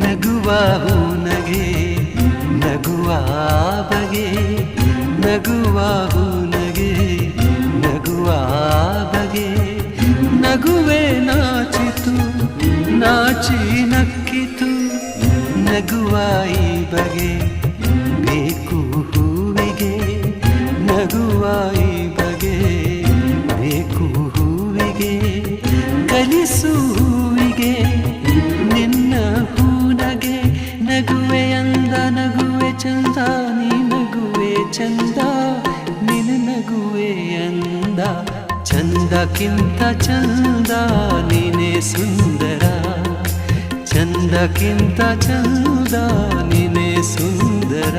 ನಗುವ ಹೂನಗೆ ನಗುವ ಬಗೆ ನಗುವ ಹೂನಗೆ ನಗುವ ಬಗೆ ನಗುವೆ ನಾಚಿತು ನಾಚಿ ನಕ್ಕಿತು ನಗುವ ಈ ಬಗೆ ಬೇಕು ಹೂವಿಗೆ ನಗುವ ಈ ಬಗೆ ಬೇಕು ಹೂವಿಗೆ ಕಲಿಸು ಹೂವಿಗೆ ನಿನ್ನ ಹೂನಗೆ ನಗುವೆ ಅಂದ ನಗುವೆ ಚಂದ ನೀ ನಗುವೆ ಚಂದ ನಿನ್ನ ನಗುವೆ ಅಂದ ಚಂದಕ್ಕಿಂತ ಚಂದ ನೀನೇ ಸುಂದರ ಚಂದಕ್ಕಿಂತ ಚಂದ ನೀನೇ ಸುಂದರ